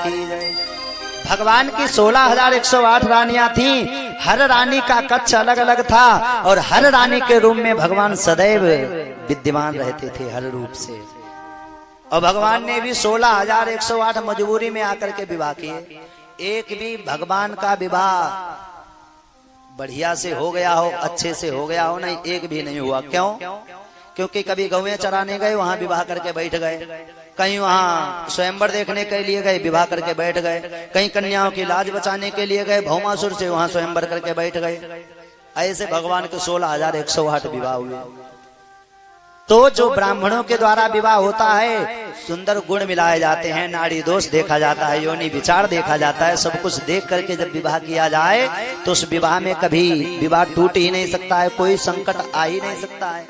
की जय। भगवान की 16,108 रानियां थीं। हर रानी का कक्ष अलग अलग था और हर रानी के रूप में भगवान सदैव विद्यमान रहते थे हर रूप से। और भगवान ने भी 16,108 मजबूरी में आकर के विवाह किए। एक भी भगवान का विवाह बढ़िया से हो गया हो, अच्छे से हो गया हो, नहीं, एक भी नहीं हुआ। क्यों? क्योंकि कभी गौएं चराने गए, वहां विवाह करके बैठ गए, कहीं वहां स्वयंवर देखने के लिए गए, विवाह करके बैठ गए, कहीं कन्याओं की लाज बचाने के लिए गए, भौमासुर से वहां स्वयंवर करके बैठ गए। ऐसे भगवान के 16,108 विवाह हुए। तो जो ब्राह्मणों के द्वारा विवाह होता है, सुंदर गुण मिलाए जाते हैं, नाड़ी दोष देखा जाता है, योनि विचार देखा जाता है, सब कुछ देख करके जब विवाह किया जाए तो उस विवाह में कभी विवाह टूट ही नहीं सकता है, कोई संकट आ ही नहीं सकता है।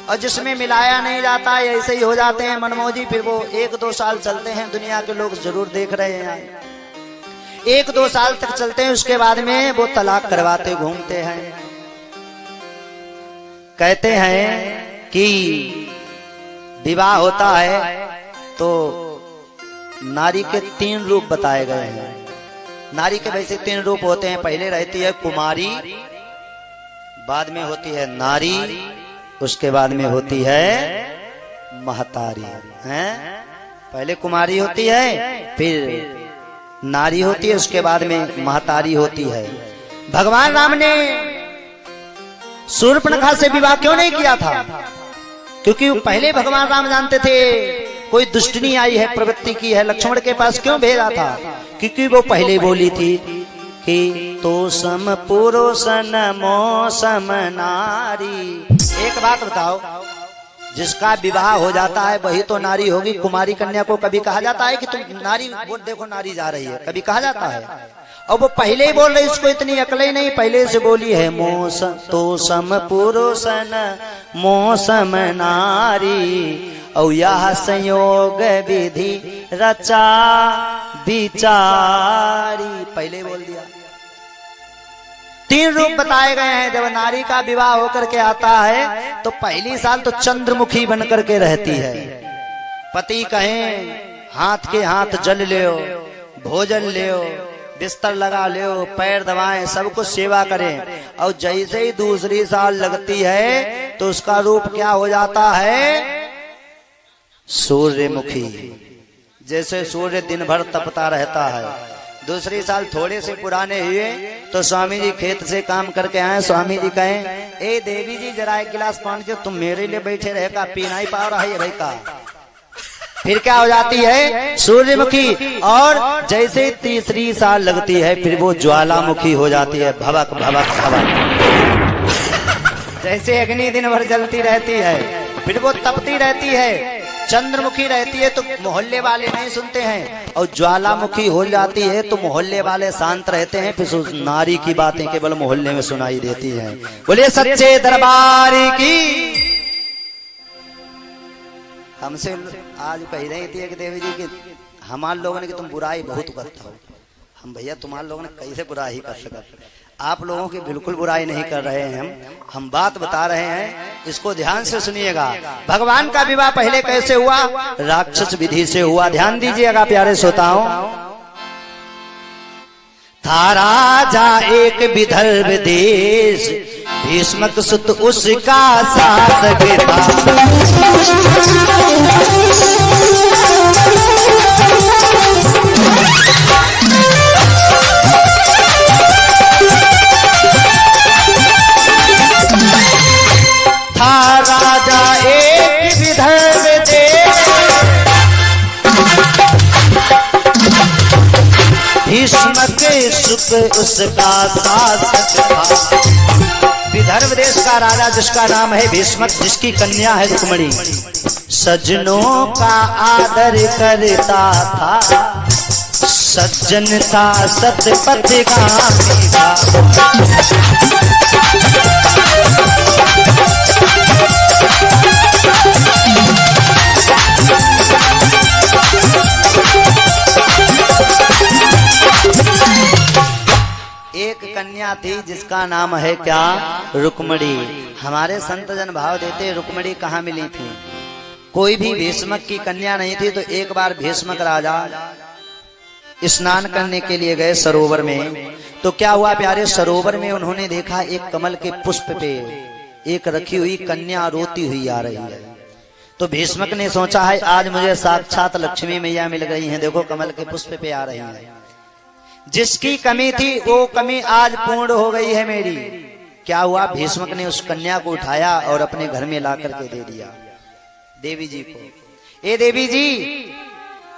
और जिसमें मिलाया नहीं जाता है ऐसे ही हो जाते हैं मनमौजी। फिर वो 1-2 साल चलते हैं, दुनिया के लोग जरूर देख रहे हैं, 1-2 साल तक चलते हैं, उसके बाद में वो तलाक करवाते घूमते हैं। कहते हैं कि विवाह होता है तो नारी के 3 रूप बताए गए हैं। नारी के वैसे 3 रूप होते हैं। पहले रहती है कुमारी, बाद में होती है नारी, उसके बाद में होती है महतारी। हैं? पहले कुमारी होती है, फिर नारी होती है, उसके बाद में महतारी होती है। भगवान राम ने शूर्पणखा से विवाह क्यों नहीं किया था? क्योंकि पहले भगवान राम जानते थे कोई दुष्टनी आई है, प्रवृत्ति की है, लक्ष्मण के पास क्यों भेजा था? क्योंकि वो पहले बोली थी कि तो सम पुरुष नमो सम नारी। एक बात बताओ, जिसका विवाह हो जाता है वही तो नारी होगी। कुमारी कन्या को कभी कहा जाता है कि तुम नारी, वो देखो नारी जा रही है, कभी कहा जाता है? और वो पहले ही बोल रही, इसको इतनी अकल ही नहीं, पहले से बोली है मोस तो सम पुरुष मोसम नारी। और यह संयोग विधि रचा विचारी, पहले बोल दिया। 3 रूप बताए गए हैं। जब नारी का विवाह होकर के आता है तो पहली साल तो चंद्रमुखी बन करके रहती है। पति कहें हाथ के हाथ जल ले, भोजन ले, बिस्तर लगा ले, पैर दबाएं, सब कुछ सेवा करें। और जैसे ही दूसरी साल लगती है तो उसका रूप क्या हो जाता है? सूर्यमुखी। जैसे सूर्य दिन भर तपता रहता है। दूसरी साल थोड़े से पुराने हुए तो स्वामी जी खेत से काम करके आए। स्वामी जी कहें, ए देवी जी जरा 1 गिलास पानी जो तुम मेरे लिए बैठे रहे का, पी नहीं पा रहा है भाई का। फिर क्या हो जाती है? सूर्यमुखी। और जैसे तीसरी साल लगती है फिर वो ज्वालामुखी हो जाती है। भवक भवक भवक। जैसे अग्नि दिन भर जलती रहती है, फिर वो तपती रहती है। चंद्रमुखी रहती है तो मोहल्ले वाले नहीं सुनते हैं, और ज्वालामुखी हो जाती है तो मोहल्ले वाले शांत रहते हैं। फिर उस नारी की बातें केवल मोहल्ले में सुनाई देती हैं। बोले सच्चे दरबार की। हमसे आज कह रही थी एक देवी जी की हमारे लोगों ने कि तुम बुराई बहुत करते हो। हम भैया तुम्हारे लोगों ने कैसे बुराई कर सका? आप लोगों की बिल्कुल बुराई नहीं कर रहे हैं, हम बात बता रहे हैं, इसको ध्यान से सुनिएगा। भगवान का विवाह पहले कैसे हुआ? राक्षस विधि से हुआ। ध्यान दीजिएगा प्यारे श्रोताओं। था राजा एक विदर्भ देश, भीष्मक सुत उसका शासक था राजा एक विदर्भ देश, भीष्मक सुत उसका शासक था। विदर्भ देश का राजा जिसका नाम है भीष्मक, जिसकी कन्या है रुक्मणी, सज्जनों का आदर करता था, सज्जन था सतपथगामी था। एक कन्या थी जिसका नाम है क्या? रुक्मणी। हमारे संत जन भाव देते रुक्मणी कहाँ मिली थी? कोई भी भीष्मक की कन्या नहीं थी। तो एक बार भीष्मक राजा स्नान करने के लिए गए सरोवर में। तो क्या हुआ प्यारे, सरोवर में उन्होंने देखा एक कमल के पुष्प पे एक रखी हुई कन्या रोती हुई आ रही है। तो भीष्मक ने सोचा है आज मुझे साक्षात लक्ष्मी मैया मिल गई हैं, देखो कमल के पुष्प पे आ रही हैं। जिसकी कमी थी वो कमी आज पूर्ण हो गई है मेरी। क्या हुआ, भीष्मक ने उस कन्या को उठाया और अपने घर में ला करके दे दिया देवी जी को। ए देवी जी,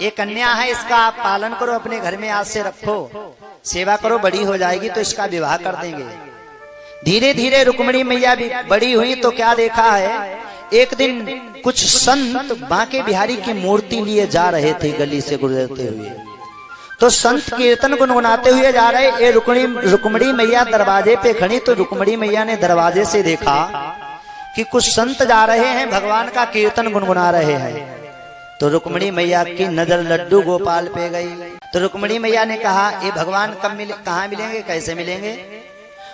ये कन्या है, इसका आप पालन करो, अपने घर में आज से रखो, सेवा करो, बड़ी हो जाएगी तो इसका विवाह कर देंगे। धीरे धीरे रुक्मिणी मैया भी बड़ी हुई तो क्या देखा है, एक दिन कुछ संत बांके बिहारी की मूर्ति लिए जा रहे थे गली से गुजरते हुए। तो संत कीर्तन गुनगुनाते हुए जा रहे, ये रुक्मिणी मैया दरवाजे पे खड़ी। तो रुक्मिणी मैया ने दरवाजे से देखा कि कुछ संत जा रहे हैं, भगवान का कीर्तन गुनगुना रहे हैं। तो रुक्मिणी मैया की नजर लड्डू गोपाल पे गई। तो रुक्मिणी मैया ने कहा ये भगवान कब मिले, कहाँ मिलेंगे, कैसे मिलेंगे?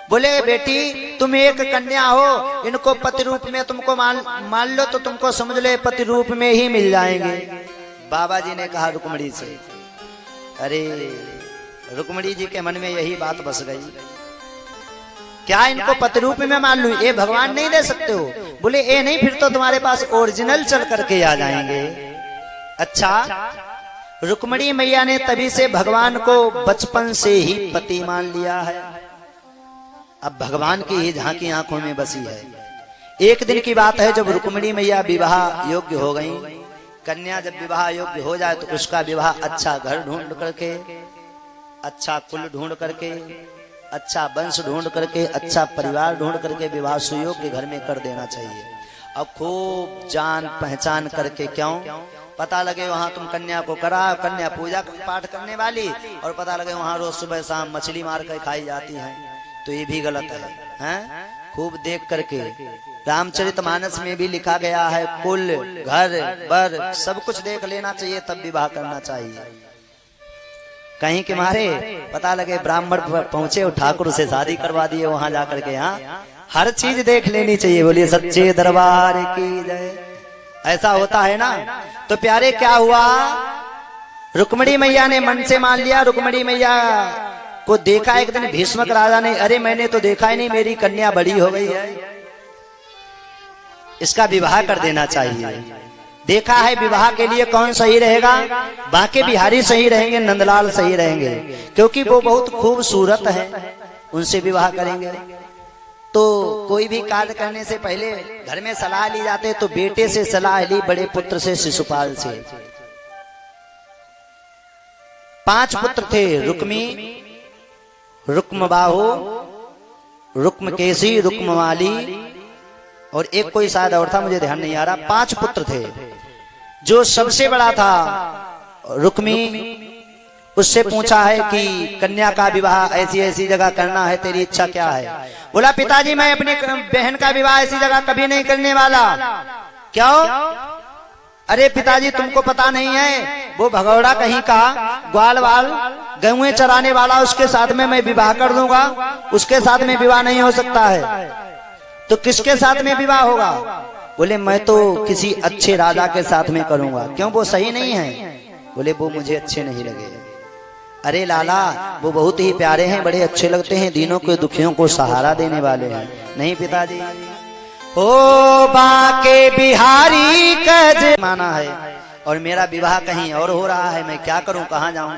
बोले बेटी तुम एक कन्या हो, इनको पति रूप में तुमको मान लो तो तुमको समझ ले पति रूप में ही मिल जाएंगे। बाबा जी ने कहा रुक्मिणी से, अरे रुक्मिणी जी के मन में यही बात बस गई, क्या इनको पति रूप में मान लूं, ये भगवान नहीं दे सकते हो? बोले ए नहीं, फिर तो तुम्हारे पास ओरिजिनल चल करके आ जाएंगे। अच्छा, रुक्मिणी मैया ने तभी से भगवान को बचपन से ही पति मान लिया है। अब भगवान की ही झांकी आंखों में बसी है। एक दिन की बात है, जब रुक्मिणी मैया विवाह योग्य हो गई, कन्या जब विवाह योग्य हो जाए तो उसका विवाह अच्छा घर ढूंढ करके, अच्छा कुल ढूंढ करके, अच्छा वंश ढूंढ करके, अच्छा परिवार ढूंढ करके विवाह सुयोग्य घर में कर देना चाहिए। अब खूब जान पहचान करके, क्यों पता लगे वहां तुम कन्या को करा, कन्या पूजा पाठ करने वाली, और पता लगे वहां रोज सुबह शाम मछली मार कर खाई जाती है, तो ये भी गलत है, हैं? खूब देख करके, रामचरितमानस में भी लिखा गया है कुल घर बर सब कुछ देख लेना चाहिए, तब विवाह करना चाहिए। कहीं के मारे पता लगे ब्राह्मण पहुंचे और ठाकुर से शादी करवा दिए वहां जाकर के। यहाँ हर चीज देख लेनी चाहिए, बोलिए सच्चे दरबार की जय। ऐसा होता है ना। तो प्यारे क्या हुआ, रुक्मिणी मैया ने मन से मान लिया। रुक्मिणी मैया को देखा एक दिन भीष्मक राजा ने, अरे मैंने तो देखा ही नहीं, मेरी कन्या बड़ी हो गई है, इसका विवाह कर देना चाहिए। देखा है विवाह के लिए कौन सही रहेगा, बांके बिहारी सही रहेंगे, नंदलाल सही रहेंगे, क्योंकि वो बहुत खूबसूरत है, उनसे विवाह करेंगे। तो कोई भी कार्य करने से पहले घर में सलाह ली जाते, तो बेटे से सलाह ली, बड़े पुत्र से शिशुपाल से। 5 पुत्र थे, रुक्मी, रुक्मबाहु, रुक्मकेशी, रुक्मवाली और एक कोई शायद और था, मुझे ध्यान नहीं आ रहा। 5 पुत्र थे। जो सबसे बड़ा था रुक्मी, उससे पूछा है कि कन्या का विवाह ऐसी ऐसी जगह करना है, तेरी इच्छा क्या है? बोला पिताजी मैं अपनी बहन का विवाह ऐसी जगह कभी नहीं करने वाला। क्यों? अरे पिताजी तुमको पता नहीं है, वो भगौड़ा कहीं का ग्वाल वाल गेहूं चराने वाला, उसके साथ में मैं विवाह कर दूंगा, उसके साथ में विवाह नहीं हो सकता है। तो किसके साथ में विवाह होगा? बोले मैं तो किसी अच्छे राजा के साथ में करूंगा। क्यों, वो सही नहीं है? बोले वो मुझे अच्छे नहीं लगे। अरे लाला वो बहुत ही प्यारे हैं, बड़े अच्छे लगते हैं, दीनों के दुखियों को सहारा देने वाले हैं। नहीं पिताजी, ओ बांके बिहारी कज माना है और मेरा विवाह कहीं और हो रहा है, मैं क्या करूं, कहां जाऊं?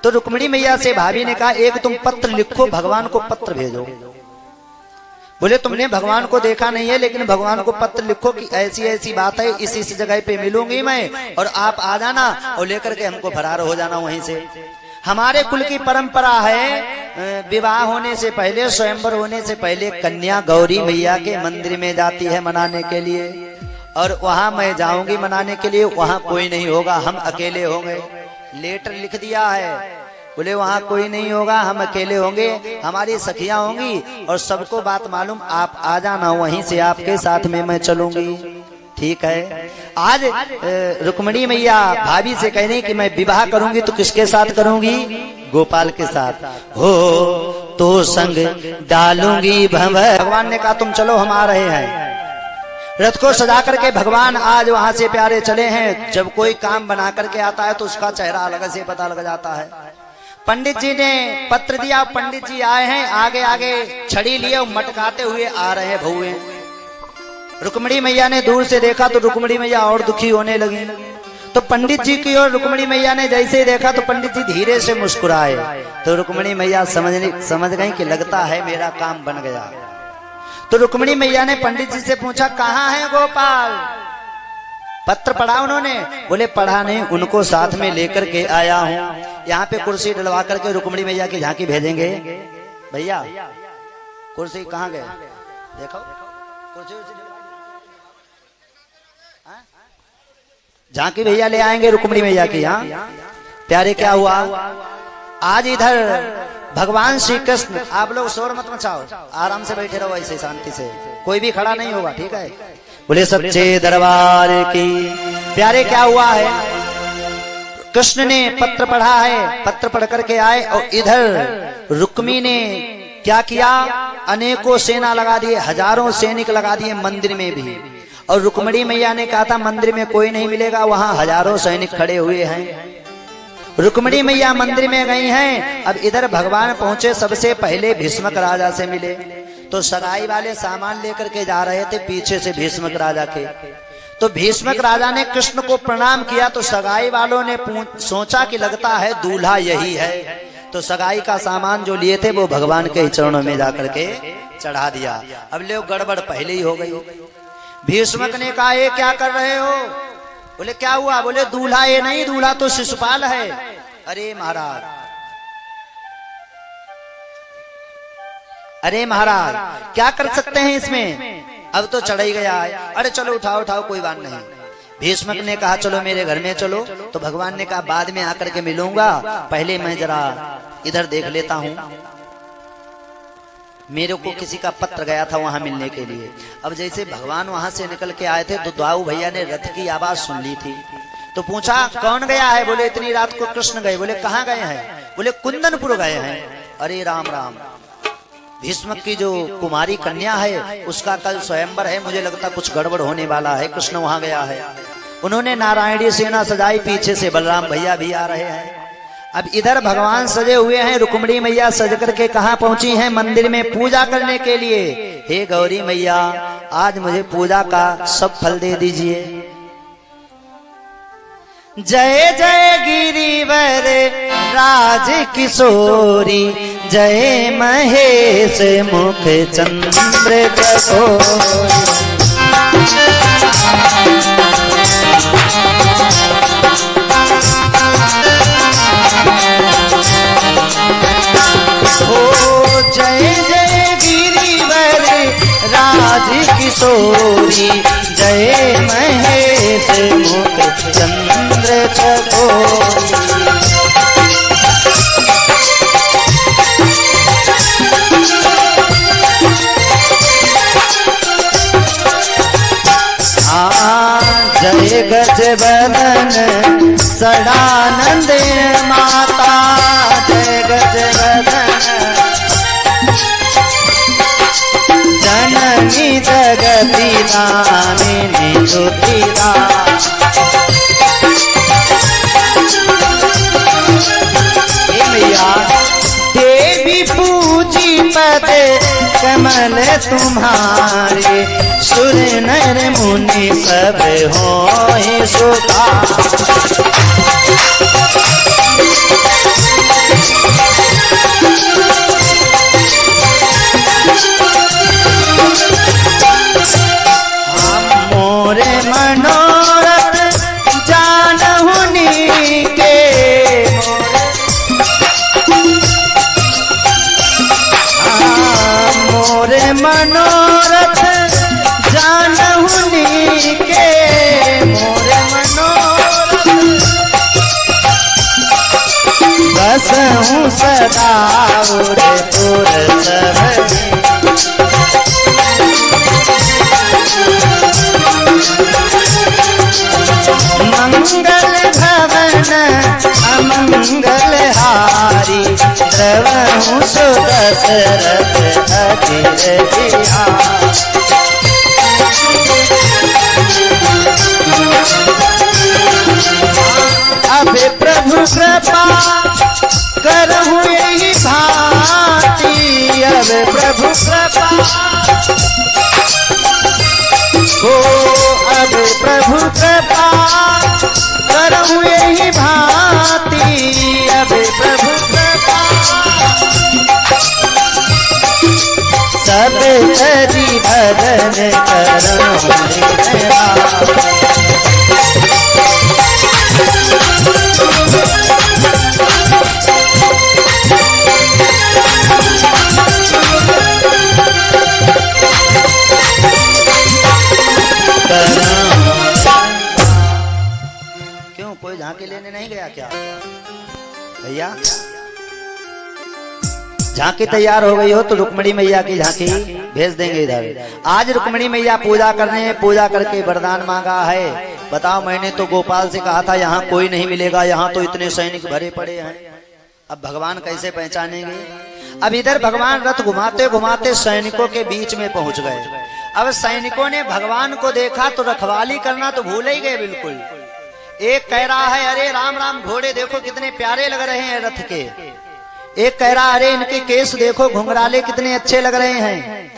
तो रुक्मिणी मैया से भाभी ने कहा एक तुम पत्र लिखो, भगवान को पत्र भेजो। बोले तुमने भगवान को देखा नहीं है, लेकिन भगवान को पत्र लिखो कि ऐसी ऐसी बात है, इस जगह पे मिलूंगी मैं, और आप आ जाना और लेकर के हमको फरार हो जाना वहीं से। हमारे कुल की परंपरा है, विवाह होने से पहले, स्वयंवर होने से पहले कन्या गौरी मैया के मंदिर में जाती है मनाने के लिए, और वहां मैं जाऊंगी मनाने के लिए, वहां कोई नहीं होगा, हम अकेले होंगे। लेटर लिख दिया है, बोले वहां कोई नहीं होगा, हम अकेले होंगे, हमारी सखियां होंगी, और सबको बात मालूम, आप आ जाना, वहीं से आपके साथ में मैं चलूंगी। ठीक है। आज रुक्मिणी मैया भाभी से कह रही कि मैं विवाह करूंगी तो किसके साथ करूंगी? गोपाल के साथ। हो तो संग डालूंगी भंवर। भगवान ने कहा तुम चलो, हम आ रहे हैं। रथ को सजा करके भगवान आज वहां से प्यारे चले हैं। जब कोई काम बना करके आता है तो उसका चेहरा अलग से पता लग जाता है। पंडित जी ने पत्र दिया, पंडित जी आए हैं, आगे आगे छड़ी लिए और मटकाते हुए आ रहे हैं भौए। रुक्मिणी मैया ने दूर से देखा तो रुक्मिणी मैया और दुखी होने लगी। तो पंडित जी की ओर रुक्मिणी मैया ने जैसे ही देखा तो पंडित जी धीरे से मुस्कुराए। तो रुक्मिणी मैया समझ गई कि लगता है मेरा काम बन गया। तो रुक्मिणी मैया ने पंडित जी से पूछा, कहाँ है गोपाल? पत्र पढ़ा उन्होंने? बोले पढ़ा नहीं, उनको साथ में लेकर के आया हूँ। यहाँ पे कुर्सी डलवा करके रुक्मिणी मैया की झांकी भेजेंगे। भैया कुर्सी कहाँ गए? देखो कुर्सी झांकी भैया ले आएंगे रुक्मिणी मैया की। यहाँ प्यारे क्या हुआ, आज इधर भगवान श्री कृष्ण, आप लोग शोर मत मचाओ, आराम से बैठे रहो ऐसे शांति से, कोई भी खड़ा नहीं होगा, ठीक है? बोले सच्चे दरबार की। प्यारे क्या हुआ है, कृष्ण ने पत्र पढ़ा है, पत्र पढ़ करके आए और इधर रुक्मी ने क्या किया, अनेकों सेना लगा दिए, हजारों सैनिक लगा दिए मंदिर में भी। और रुक्मिणी मैया ने कहा था मंदिर में कोई नहीं मिलेगा, वहां हजारों सैनिक खड़े हुए हैं। रुक्मिणी मैया मंदिर में गई हैं। अब इधर भगवान पहुंचे, सबसे पहले भीष्मक राजा से मिले। तो सगाई वाले सामान लेकर के जा रहे थे पीछे से भीष्मक राजा के। तो भीष्मक राजा ने कृष्ण को प्रणाम किया। तो सगाई वालों ने सोचा कि लगता है दूल्हा यही है। तो सगाई का सामान जो लिए थे वो भगवान के चरणों में जाकर के चढ़ा दिया। अब लोग गड़बड़ पहले ही हो गई। भीष्मक ने कहा, ये क्या कर रहे हो? बोले क्या हुआ? बोले दूल्हा ये नहीं, दूल्हा तो शिशुपाल है। अरे महाराज, अरे महाराज क्या कर सकते हैं इसमें, अब तो चढ़ ही गया है। अरे चलो उठाओ उठाओ, कोई बात नहीं। भीष्मक ने कहा चलो मेरे घर में चलो। तो भगवान ने कहा बाद में आकर के मिलूंगा, पहले मैं जरा इधर देख लेता हूं। मेरे को किसी का पत्र गया था वहां मिलने के लिए। अब जैसे भगवान वहां से निकल के आए थे तो दाऊ भैया ने रथ की आवाज सुन ली थी। तो पूछा कौन गया है? बोले इतनी रात को कृष्ण गए। बोले कहाँ गए हैं? बोले कुंदनपुर गए हैं। अरे राम राम, भीष्मक की जो कुमारी कन्या है उसका कल स्वयंवर है, मुझे लगता कुछ गड़बड़ होने वाला है, कृष्ण वहां गया है। उन्होंने नारायणी सेना सजाई, पीछे से बलराम भैया भी आ रहे हैं। अब इधर भगवान सजे हुए हैं, रुक्मिणी मैया सज करके कहाँ पहुंची हैं? मंदिर में पूजा करने के लिए। हे गौरी मैया, आज मुझे पूजा का सब फल दे दीजिए। जय जय गिरिवर राज किशोरी, जय महेश मुख चंद्र चकोरी। जय जय गिरिवर राज किशोरी, जय महेश मुख चंद्र चकोरी। जय गजबदन सदानंद माता, जय गजबदन जननी जगती दामिनी ज्योतिदा। मैया देवी पूजी पद कमल तुम्हारे, सुर नर मुनि सब होए सुधार। मोरे मनोरथ जानहुनी के, मोरे मनोरथ जानहुनी के, मोरे मनोरथ बसहूँ सदा उरे पुर सबरी। मंगल भवन अमंगल हारी, द्रवहूँ सुदशरथ अधीर बिहारी। अब प्रभु कृपा करो प्रभु कृपा हो, अब प्रभु कृपा करहूँ यही भांति, अब प्रभु कृपा सब हरि भजन करहूँ मेरा। क्यों कोई झांकी लेने नहीं गया क्या भैया? झांकी तैयार हो गई हो तो रुक्मिणी मैया की झांकी भेज देंगे इधर। आज रुक्मिणी मैया पूजा करने, पूजा करके वरदान मांगा है। बताओ, मैंने तो गोपाल से कहा था यहाँ कोई नहीं मिलेगा, यहाँ तो इतने सैनिक भरे पड़े हैं। अब भगवान कैसे पहचानेंगे? अब इधर भगवान रथ घुमाते घुमाते सैनिकों के बीच में पहुंच गए। अब सैनिकों ने भगवान को देखा तो रखवाली करना तो भूल ही गए बिल्कुल। एक कह रहा है, अरे राम राम, घोड़े देखो कितने प्यारे लग रहे हैं रथ के। एक कह रहा, अरे इनके केस देखो घुंघराले कितने अच्छे लग रहे हैं।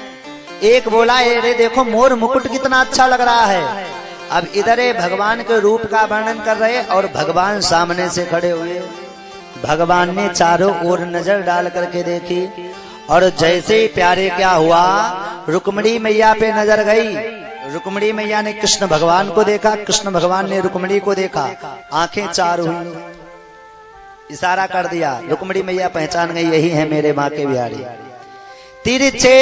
एक बोला, अरे देखो मोर मुकुट कितना अच्छा लग रहा है। अब इधर भगवान के रूप का वर्णन कर रहे और भगवान सामने से खड़े हुए। भगवान ने चारों ओर नजर डाल करके देखी और जैसे ही प्यारे क्या हुआ, रुक्मिणी मैया पे नजर गई। रुक्मिणी मैया ने कृष्ण भगवान को देखा, कृष्ण भगवान ने रुक्मिणी को देखा, आंखें चार हुई, इशारा कर दिया। रुक्मिणी मैया पहचान गई, यही है मेरे माँ के बिहारी। तिरछे